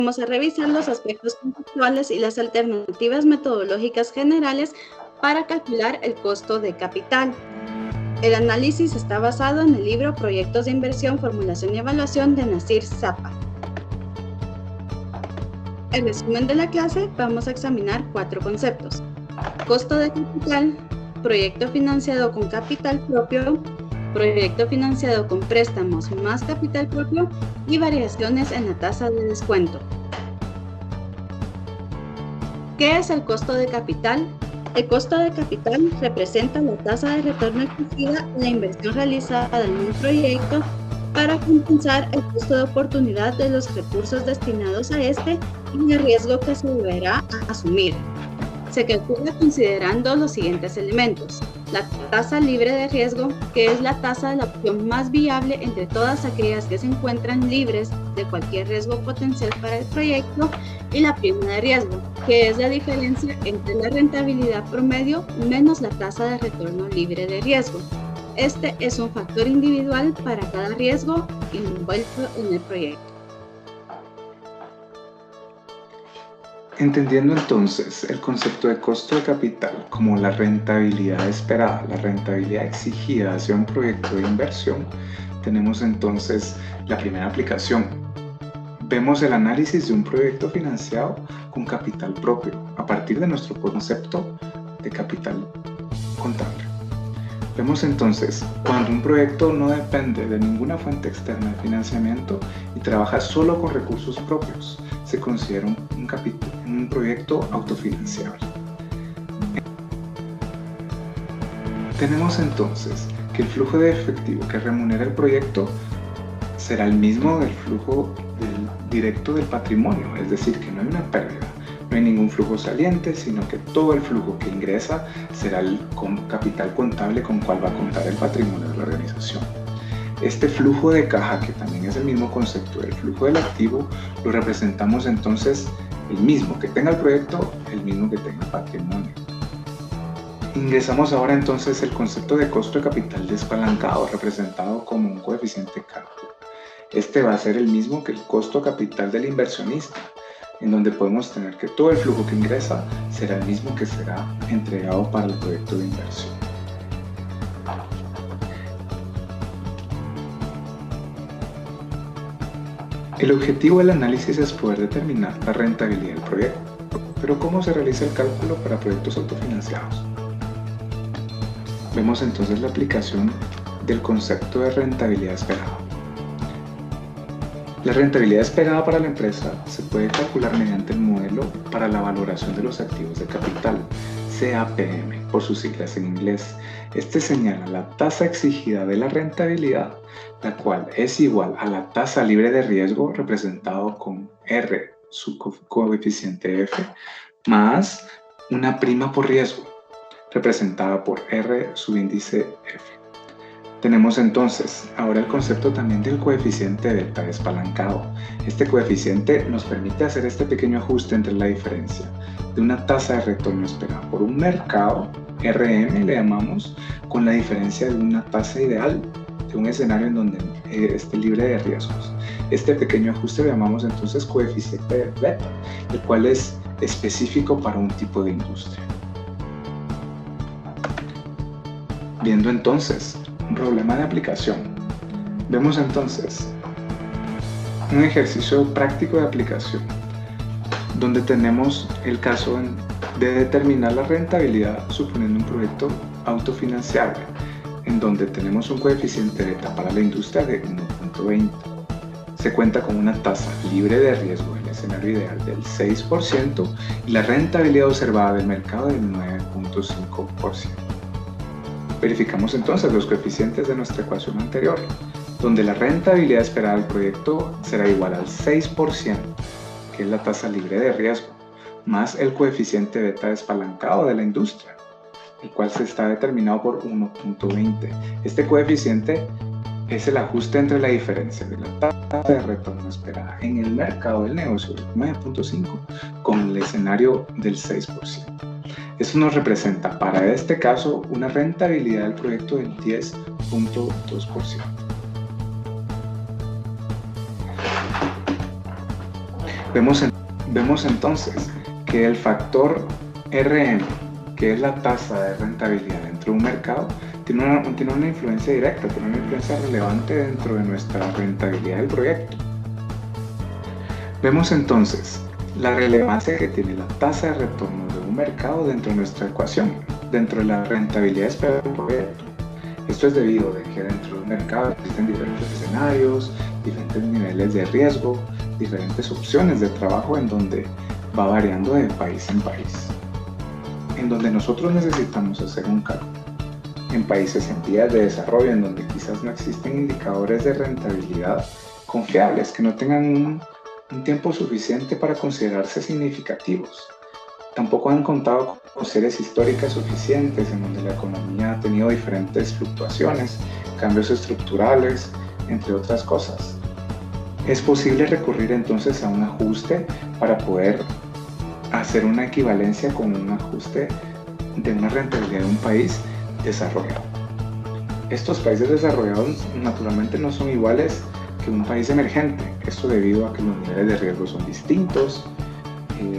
Vamos a revisar los aspectos conceptuales y las alternativas metodológicas generales para calcular el costo de capital. El análisis está basado en el libro Proyectos de Inversión, Formulación y Evaluación de Nasir Zappa. En resumen de la clase, vamos a examinar 4 conceptos: costo de capital, proyecto financiado con capital propio, proyecto financiado con préstamos más capital propio y variaciones en la tasa de descuento. ¿Qué es el costo de capital? El costo de capital representa la tasa de retorno exigida en la inversión realizada en un proyecto para compensar el costo de oportunidad de los recursos destinados a este y el riesgo que se deberá asumir. Se calcula considerando los siguientes elementos: la tasa libre de riesgo, que es la tasa de la opción más viable entre todas aquellas que se encuentran libres de cualquier riesgo potencial para el proyecto, y la prima de riesgo, que es la diferencia entre la rentabilidad promedio menos la tasa de retorno libre de riesgo. Este es un factor individual para cada riesgo envuelto en el proyecto. Entendiendo entonces el concepto de costo de capital como la rentabilidad esperada, la rentabilidad exigida hacia un proyecto de inversión, tenemos entonces la primera aplicación. Vemos el análisis de un proyecto financiado con capital propio a partir de nuestro concepto de capital contable. Vemos entonces cuando un proyecto no depende de ninguna fuente externa de financiamiento y trabaja solo con recursos propios, se considera un proyecto autofinanciable. Tenemos entonces que el flujo de efectivo que remunera el proyecto será el mismo del flujo directo del patrimonio, es decir, que no hay una pérdida, no hay ningún flujo saliente, sino que todo el flujo que ingresa será el capital contable con cual va a contar el patrimonio de la organización. Este flujo de caja, que también es el mismo concepto del flujo del activo, lo representamos entonces el mismo que tenga el proyecto, el mismo que tenga el patrimonio. Ingresamos ahora entonces el concepto de costo de capital despalancado, representado como un coeficiente de cálculo. Este va a ser el mismo que el costo capital del inversionista, en donde podemos tener que todo el flujo que ingresa será el mismo que será entregado para el proyecto de inversión. El objetivo del análisis es poder determinar la rentabilidad del proyecto, pero ¿cómo se realiza el cálculo para proyectos autofinanciados? Vemos entonces la aplicación del concepto de rentabilidad esperada. La rentabilidad esperada para la empresa se puede calcular mediante el modelo para la valoración de los activos de capital, CAPM, por sus siglas en inglés. Este señala la tasa exigida de la rentabilidad, la cual es igual a la tasa libre de riesgo, representado con R, su coeficiente F, más una prima por riesgo, representada por R, subíndice F. Tenemos entonces ahora el concepto también del coeficiente beta despalancado. Este coeficiente nos permite hacer este pequeño ajuste entre la diferencia de una tasa de retorno esperada por un mercado, RM le llamamos, con la diferencia de una tasa ideal de un escenario en donde esté libre de riesgos. Este pequeño ajuste lo llamamos entonces coeficiente beta, el cual es específico para un tipo de industria. Viendo entonces un problema de aplicación, vemos entonces un ejercicio práctico de aplicación donde tenemos el caso de determinar la rentabilidad suponiendo un proyecto autofinanciable, en donde tenemos un coeficiente beta para la industria de 1.20. Se cuenta con una tasa libre de riesgo en el escenario ideal del 6% y la rentabilidad observada del mercado del 9.5%. Verificamos entonces los coeficientes de nuestra ecuación anterior, donde la rentabilidad esperada del proyecto será igual al 6%, que es la tasa libre de riesgo, más el coeficiente beta despalancado de la industria, el cual se está determinado por 1.20. Este coeficiente es el ajuste entre la diferencia de la tasa de retorno esperada en el mercado del negocio del 9.5 con el escenario del 6%. Eso nos representa para este caso una rentabilidad del proyecto del 10.2%. Vemos, vemos entonces que el factor RM, que es la tasa de rentabilidad dentro de un mercado, tiene una influencia directa, tiene una influencia relevante dentro de nuestra rentabilidad del proyecto. Vemos entonces la relevancia que tiene la tasa de retorno de un mercado dentro de nuestra ecuación, dentro de la rentabilidad esperada del proyecto. Esto es debido a que dentro de un mercado existen diferentes escenarios, diferentes niveles de riesgo, diferentes opciones de trabajo en donde va variando de país en país. En donde nosotros necesitamos hacer un cálculo. En países en vías de desarrollo, en donde quizás no existen indicadores de rentabilidad confiables, que no tengan un tiempo suficiente para considerarse significativos. Tampoco han contado con series históricas suficientes en donde la economía ha tenido diferentes fluctuaciones, cambios estructurales, entre otras cosas. Es posible recurrir entonces a un ajuste para poder hacer una equivalencia con un ajuste de una rentabilidad de un país desarrollado. Estos países desarrollados naturalmente no son iguales que un país emergente, esto debido a que los niveles de riesgo son distintos,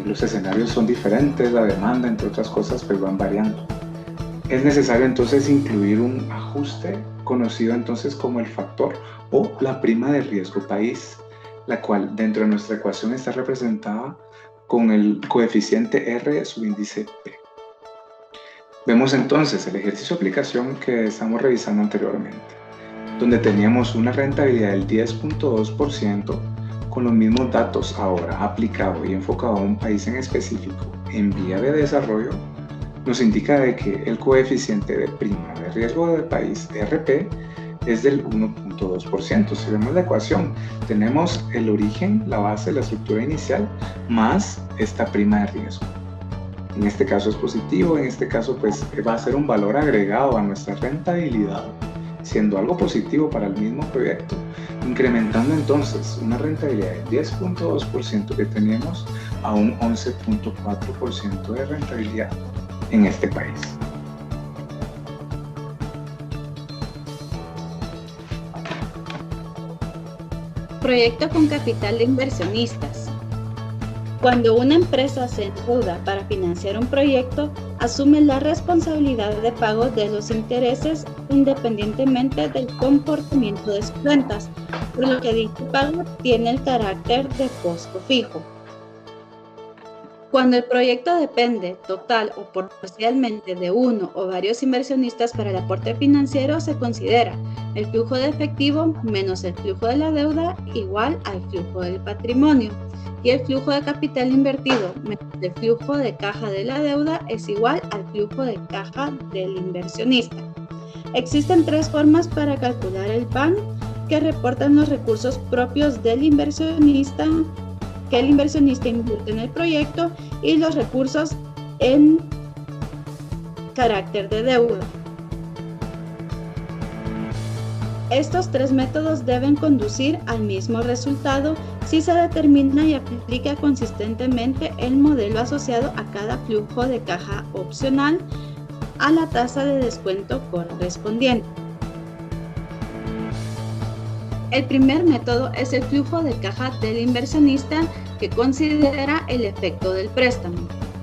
los escenarios son diferentes, la demanda, entre otras cosas, pues van variando. Es necesario entonces incluir un ajuste conocido entonces como el factor o la prima de riesgo país, la cual dentro de nuestra ecuación está representada con el coeficiente R subíndice P. Vemos entonces el ejercicio de aplicación que estamos revisando anteriormente, donde teníamos una rentabilidad del 10.2% con los mismos datos ahora aplicado y enfocado a un país en específico en vía de desarrollo, nos indica de que el coeficiente de prima de riesgo del país, RP, es del 1.2%. Si vemos la ecuación, tenemos el origen, la base, la estructura inicial, más esta prima de riesgo. En este caso es positivo, en este caso pues va a ser un valor agregado a nuestra rentabilidad, siendo algo positivo para el mismo proyecto, incrementando entonces una rentabilidad del 10.2% que teníamos a un 11.4% de rentabilidad en este país. Proyecto con capital de inversionistas. Cuando una empresa se endeuda para financiar un proyecto, asume la responsabilidad de pago de los intereses independientemente del comportamiento de sus cuentas, por lo que dicho pago tiene el carácter de costo fijo. Cuando el proyecto depende total o parcialmente de uno o varios inversionistas para el aporte financiero, se considera el flujo de efectivo menos el flujo de la deuda igual al flujo del patrimonio, y el flujo de capital invertido menos el flujo de caja de la deuda es igual al flujo de caja del inversionista. Existen tres formas para calcular el PAN que reportan los recursos propios del inversionista que el inversionista invierte en el proyecto y los recursos en carácter de deuda. Estos tres métodos deben conducir al mismo resultado si se determina y aplica consistentemente el modelo asociado a cada flujo de caja opcional a la tasa de descuento correspondiente. El primer método es el flujo de caja del inversionista, que considera el efecto del préstamo.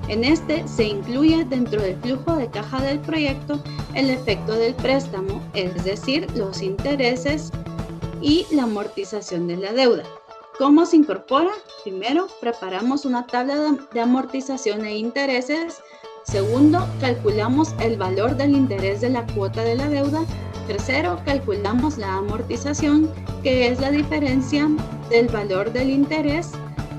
En este se incluye dentro del flujo de caja del proyecto el efecto del préstamo, es decir, los intereses y la amortización de la deuda. ¿Cómo se incorpora? Primero, preparamos una tabla de amortización e intereses. Segundo, calculamos el valor del interés de la cuota de la deuda. Tercero, calculamos la amortización, que es la diferencia del valor del interés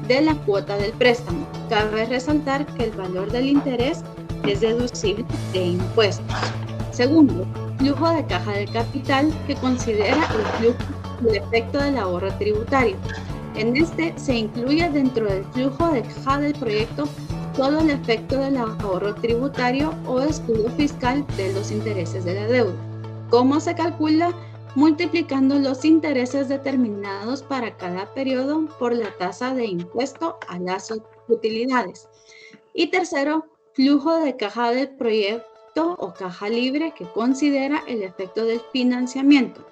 de la cuota del préstamo. Cabe resaltar que el valor del interés es deducible de impuestos. Segundo, flujo de caja del capital, que considera el flujo del efecto del ahorro tributario. En este se incluye dentro del flujo de caja del proyecto todo el efecto del ahorro tributario o escudo fiscal de los intereses de la deuda. ¿Cómo se calcula? Multiplicando los intereses determinados para cada periodo por la tasa de impuesto a las utilidades. Y tercero, flujo de caja del proyecto o caja libre, que considera el efecto del financiamiento.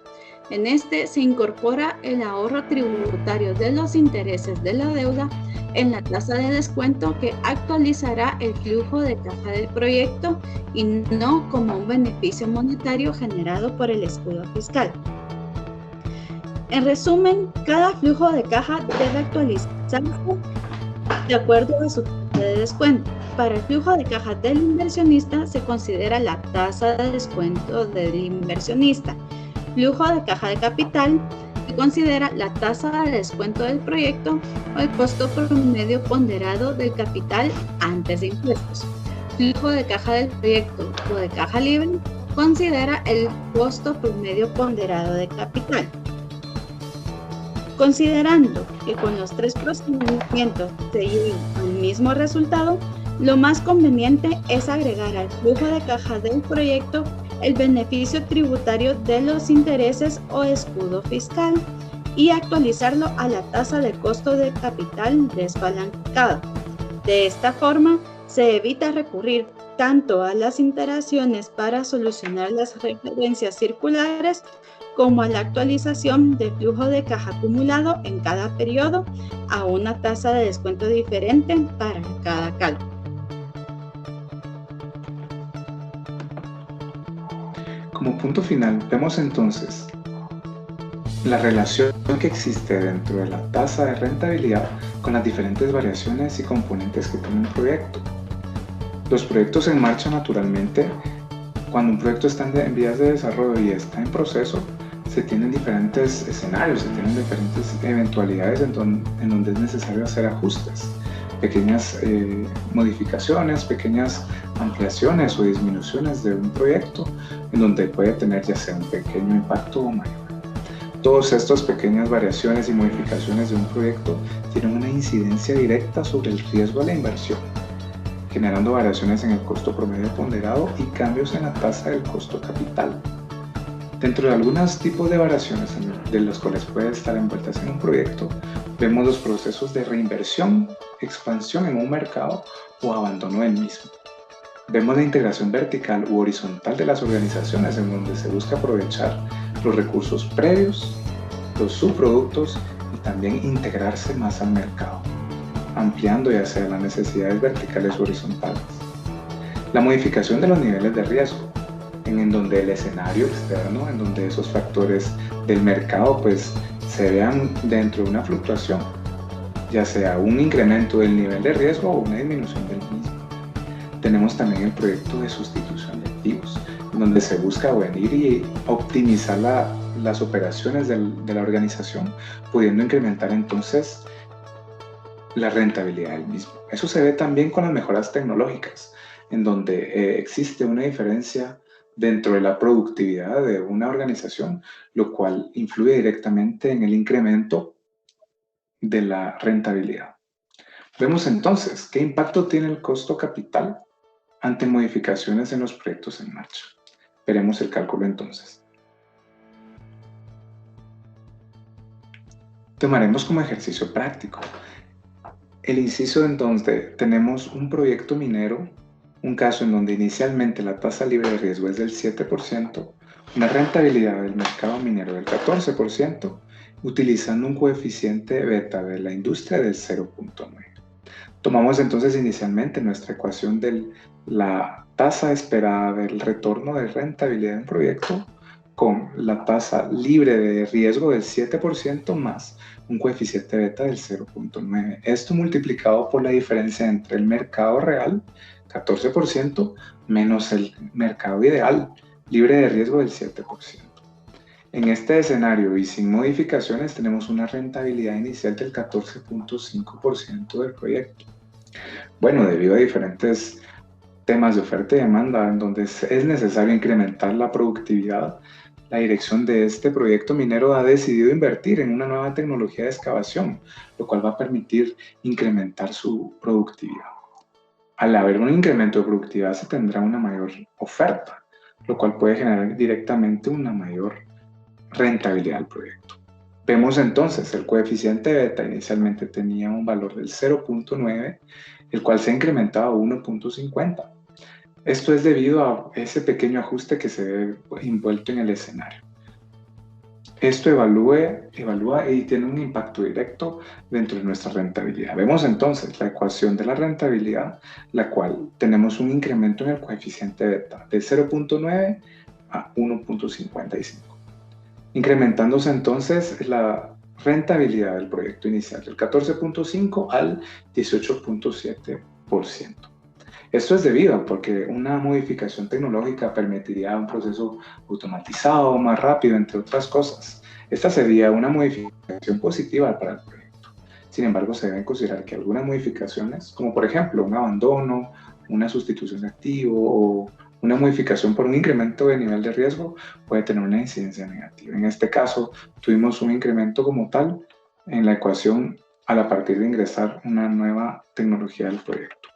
En este se incorpora el ahorro tributario de los intereses de la deuda en la tasa de descuento que actualizará el flujo de caja del proyecto y no como un beneficio monetario generado por el escudo fiscal. En resumen, cada flujo de caja debe actualizarse de acuerdo a su tasa de descuento. Para el flujo de caja del inversionista se considera la tasa de descuento del inversionista. Flujo de caja de capital se considera la tasa de descuento del proyecto o el costo promedio ponderado del capital antes de impuestos. Flujo de caja del proyecto o de caja libre considera el costo promedio ponderado de capital. Considerando que con los tres procedimientos se llega al mismo resultado, lo más conveniente es agregar al flujo de caja del proyecto el beneficio tributario de los intereses o escudo fiscal y actualizarlo a la tasa de costo de capital desbalancado. De esta forma, se evita recurrir tanto a las iteraciones para solucionar las referencias circulares como a la actualización del flujo de caja acumulado en cada periodo a una tasa de descuento diferente para cada cálculo. Como punto final, vemos entonces la relación que existe dentro de la tasa de rentabilidad con las diferentes variaciones y componentes que tiene un proyecto. Los proyectos en marcha, naturalmente, cuando un proyecto está en vías de desarrollo y está en proceso, se tienen diferentes escenarios, se tienen diferentes eventualidades en donde es necesario hacer ajustes, pequeñas modificaciones, pequeñas ampliaciones o disminuciones de un proyecto en donde puede tener ya sea un pequeño impacto o mayor. Todas estas pequeñas variaciones y modificaciones de un proyecto tienen una incidencia directa sobre el riesgo de la inversión, generando variaciones en el costo promedio ponderado y cambios en la tasa del costo capital. Dentro de algunos tipos de variaciones de las cuales puede estar envueltas en un proyecto, vemos los procesos de reinversión, expansión en un mercado o abandono del mismo. Vemos la integración vertical u horizontal de las organizaciones en donde se busca aprovechar los recursos previos, los subproductos y también integrarse más al mercado, ampliando ya sea las necesidades verticales o horizontales. La modificación de los niveles de riesgo, en donde el escenario externo, en donde esos factores del mercado pues se vean dentro de una fluctuación, ya sea un incremento del nivel de riesgo o una disminución del mismo. Tenemos también el proyecto de sustitución de activos, donde se busca venir y optimizar las operaciones de la organización, pudiendo incrementar entonces la rentabilidad del mismo. Eso se ve también con las mejoras tecnológicas, en donde existe una diferencia dentro de la productividad de una organización, lo cual influye directamente en el incremento de la rentabilidad. Vemos entonces qué impacto tiene el costo capital ante modificaciones en los proyectos en marcha. Veremos el cálculo entonces. Tomaremos como ejercicio práctico el inciso en donde tenemos un proyecto minero, un caso en donde inicialmente la tasa libre de riesgo es del 7%, una rentabilidad del mercado minero del 14%, utilizando un coeficiente beta de la industria del 0.9. Tomamos entonces inicialmente nuestra ecuación de la tasa esperada del retorno de rentabilidad en proyecto con la tasa libre de riesgo del 7% más un coeficiente beta del 0.9. Esto multiplicado por la diferencia entre el mercado real, 14%, menos el mercado ideal, libre de riesgo del 7%. En este escenario y sin modificaciones tenemos una rentabilidad inicial del 14.5% del proyecto. Bueno, debido a diferentes temas de oferta y demanda en donde es necesario incrementar la productividad, la dirección de este proyecto minero ha decidido invertir en una nueva tecnología de excavación, lo cual va a permitir incrementar su productividad. Al haber un incremento de productividad se tendrá una mayor oferta, lo cual puede generar directamente una mayor rentabilidad al proyecto. Vemos entonces el coeficiente beta inicialmente tenía un valor del 0.9, el cual se ha incrementado a 1.50. Esto es debido a ese pequeño ajuste que se ve envuelto en el escenario. Esto evalúa y tiene un impacto directo dentro de nuestra rentabilidad. Vemos entonces la ecuación de la rentabilidad, la cual tenemos un incremento en el coeficiente beta de 0.9 a 1.55, incrementándose entonces la rentabilidad del proyecto inicial del 14.5 al 18.7%. Esto es debido a porque una modificación tecnológica permitiría un proceso automatizado, más rápido, entre otras cosas. Esta sería una modificación positiva para el proyecto. Sin embargo, se deben considerar que algunas modificaciones, como por ejemplo un abandono, una sustitución de activo o una modificación por un incremento de nivel de riesgo, puede tener una incidencia negativa. En este caso, tuvimos un incremento como tal en la ecuación a partir de ingresar una nueva tecnología del proyecto.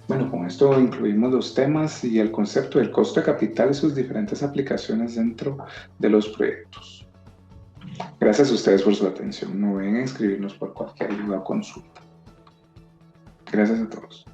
Bueno, con esto incluimos los temas y el concepto del costo de capital y sus diferentes aplicaciones dentro de los proyectos. Gracias a ustedes por su atención. No duden en escribirnos por cualquier duda o consulta. Gracias a todos.